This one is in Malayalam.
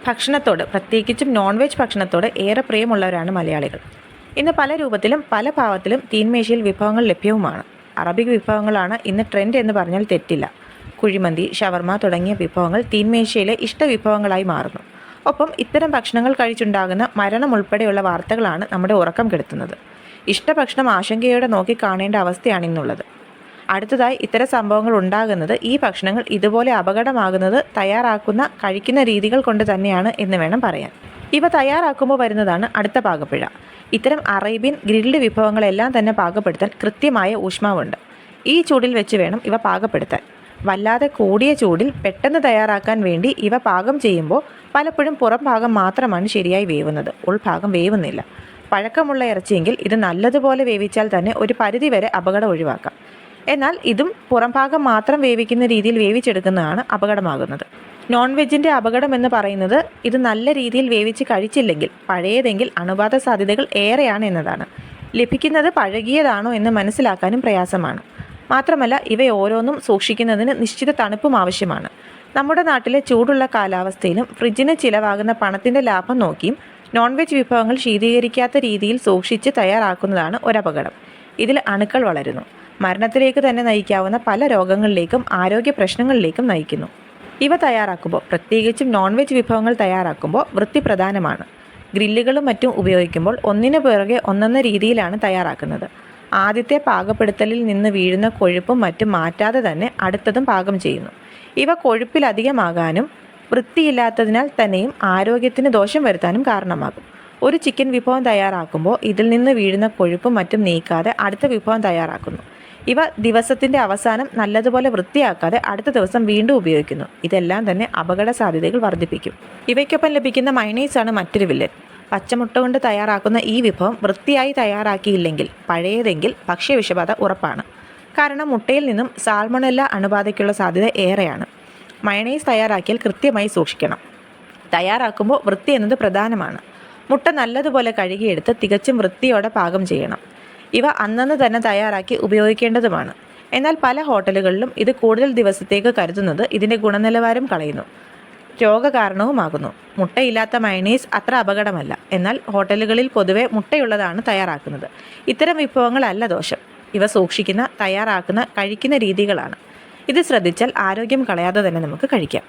ഭക്ഷണത്തോട്, പ്രത്യേകിച്ചും നോൺ വെജ് ഭക്ഷണത്തോട് ഏറെ പ്രിയമുള്ളവരാണ് മലയാളികൾ. ഇന്ന് പല രൂപത്തിലും പല ഭാവത്തിലും തീന്മേശയിൽ വിഭവങ്ങൾ ലഭ്യവുമാണ്. അറബിക് വിഭവങ്ങളാണ് ഇന്ന് ട്രെൻഡ് എന്ന് പറഞ്ഞാൽ തെറ്റില്ല. കുഴിമന്തി, ഷവർമ തുടങ്ങിയ വിഭവങ്ങൾ തീന്മേശയിലെ ഇഷ്ടവിഭവങ്ങളായി മാറുന്നു. ഒപ്പം ഇത്തരം ഭക്ഷണങ്ങൾ കഴിച്ചുണ്ടാകുന്ന മരണം ഉൾപ്പെടെയുള്ള വാർത്തകളാണ് നമ്മുടെ ഉറക്കം കെടുത്തുന്നത്. ഇഷ്ടഭക്ഷണം ആശങ്കയോടെ നോക്കിക്കാണേണ്ട അവസ്ഥയാണ് ഇന്നുള്ളത്. അടുത്തതായി ഇത്തരം സംഭവങ്ങൾ ഉണ്ടാകുന്നത് ഈ ഭക്ഷണങ്ങൾ ഇതുപോലെ അപകടമാകുന്നത് തയ്യാറാക്കുന്ന, കഴിക്കുന്ന രീതികൾ കൊണ്ട് തന്നെയാണ് എന്ന് വേണം പറയാൻ. ഇവ തയ്യാറാക്കുമ്പോൾ വരുന്നതാണ് അടുത്ത പാകപ്പിഴ. ഇത്തരം അറേബ്യൻ ഗ്രിൽഡ് വിഭവങ്ങളെല്ലാം തന്നെ പാകപ്പെടുത്താൻ കൃത്യമായ ഊഷ്മാവുണ്ട്. ഈ ചൂടിൽ വെച്ച് വേണം ഇവ പാകപ്പെടുത്താൻ. വല്ലാതെ കൂടിയ ചൂടിൽ പെട്ടെന്ന് തയ്യാറാക്കാൻ വേണ്ടി ഇവ പാകം ചെയ്യുമ്പോൾ പലപ്പോഴും പുറം ഭാഗം മാത്രമാണ് ശരിയായി വേവുന്നത്, ഉൾഭാഗം വേവുന്നില്ല. പഴക്കമുള്ള ഇറച്ചിയെങ്കിൽ ഇത് നല്ലതുപോലെ വേവിച്ചാൽ തന്നെ ഒരു പരിധിവരെ അപകടം ഒഴിവാക്കാം. എന്നാൽ ഇതും പുറംഭാഗം മാത്രം വേവിക്കുന്ന രീതിയിൽ വേവിച്ചെടുക്കുന്നതാണ് അപകടമാകുന്നത്. നോൺ വെജിൻ്റെ അപകടം എന്ന് പറയുന്നത് ഇത് നല്ല രീതിയിൽ വേവിച്ച് കഴിച്ചില്ലെങ്കിൽ, പഴയതെങ്കിൽ അണുബാധ സാധ്യതകൾ ഏറെയാണ് എന്നതാണ്. ലഭിക്കുന്നത് പഴകിയതാണോ എന്ന് മനസ്സിലാക്കാനും പ്രയാസമാണ്. മാത്രമല്ല ഇവ ഓരോന്നും സൂക്ഷിക്കുന്നതിന് നിശ്ചിത തണുപ്പും ആവശ്യമാണ്. നമ്മുടെ നാട്ടിലെ ചൂടുള്ള കാലാവസ്ഥയിലും ഫ്രിഡ്ജിന് ചിലവാകുന്ന പണത്തിൻ്റെ ലാഭം നോക്കിയും നോൺ വെജ് വിഭവങ്ങൾ ശീതീകരിക്കാത്ത രീതിയിൽ സൂക്ഷിച്ച് തയ്യാറാക്കുന്നതാണ് ഒരപകടം. ഇതിൽ അണുക്കൾ വളരുന്നു. മരണത്തിലേക്ക് തന്നെ നയിക്കാവുന്ന പല രോഗങ്ങളിലേക്കും ആരോഗ്യ പ്രശ്നങ്ങളിലേക്കും നയിക്കുന്നു. ഇവ തയ്യാറാക്കുമ്പോൾ, പ്രത്യേകിച്ചും നോൺ വെജ് വിഭവങ്ങൾ തയ്യാറാക്കുമ്പോൾ വൃത്തി പ്രധാനമാണ്. ഗ്രില്ലുകളും മറ്റും ഉപയോഗിക്കുമ്പോൾ ഒന്നിനു പിറകെ ഒന്നെന്ന രീതിയിലാണ് തയ്യാറാക്കുന്നത്. ആദ്യത്തെ പാകപ്പെടുത്തലിൽ നിന്ന് വീഴുന്ന കൊഴുപ്പും മറ്റും മാറ്റാതെ തന്നെ അടുത്തതും പാകം ചെയ്യുന്നു. ഇവ കൊഴുപ്പിലധികമാകാനും വൃത്തിയില്ലാത്തതിനാൽ തന്നെയും ആരോഗ്യത്തിന് ദോഷം വരുത്താനും കാരണമാകും. ഒരു ചിക്കൻ വിഭവം തയ്യാറാക്കുമ്പോൾ ഇതിൽ നിന്ന് വീഴുന്ന കൊഴുപ്പും മറ്റും നീക്കാതെ അടുത്ത വിഭവം തയ്യാറാക്കുന്നു. ഇവ ദിവസത്തിൻ്റെ അവസാനം നല്ലതുപോലെ വൃത്തിയാക്കാതെ അടുത്ത ദിവസം വീണ്ടും ഉപയോഗിക്കുന്നു. ഇതെല്ലാം തന്നെ അപകട സാധ്യതകൾ വർദ്ധിപ്പിക്കും. ഇവയ്ക്കൊപ്പം ലഭിക്കുന്ന മയണൈസാണ് മറ്റൊരു വില്ലൻ. പച്ചമുട്ട കൊണ്ട് തയ്യാറാക്കുന്ന ഈ വിഭവം വൃത്തിയായി തയ്യാറാക്കിയില്ലെങ്കിൽ, പഴയതെങ്കിൽ ഭക്ഷ്യവിഷബാധ ഉറപ്പാണ്. കാരണം മുട്ടയിൽ നിന്നും സാൽമണല്ല അണുബാധയ്ക്കുള്ള സാധ്യത ഏറെയാണ്. മയണൈസ് തയ്യാറാക്കിയാൽ കൃത്യമായി സൂക്ഷിക്കണം. തയ്യാറാക്കുമ്പോൾ വൃത്തി എന്നത് പ്രധാനമാണ്. മുട്ട നല്ലതുപോലെ കഴുകിയെടുത്ത് തികച്ചും വൃത്തിയോടെ പാകം ചെയ്യണം. ഇവ അന്നന്ന് തന്നെ തയ്യാറാക്കി ഉപയോഗിക്കേണ്ടതുമാണ്. എന്നാൽ പല ഹോട്ടലുകളിലും ഇത് കൂടുതൽ ദിവസത്തേക്ക് കരുതുന്നത് ഇതിൻ്റെ ഗുണനിലവാരം കളയുന്നു, രോഗകാരണവുമാകുന്നു. മുട്ടയില്ലാത്ത മയണൈസ് അത്ര അപകടമല്ല. എന്നാൽ ഹോട്ടലുകളിൽ പൊതുവെ മുട്ടയുള്ളതാണ് തയ്യാറാക്കുന്നത്. ഇത്തരം വിഭവങ്ങളല്ല ദോഷം. ഇവ സൂക്ഷിക്കുന്ന, തയ്യാറാക്കുന്ന, കഴിക്കുന്ന രീതികളാണ്. ഇത് ശ്രദ്ധിച്ചാൽ ആരോഗ്യം കളയാതെ തന്നെ നമുക്ക് കഴിക്കാം.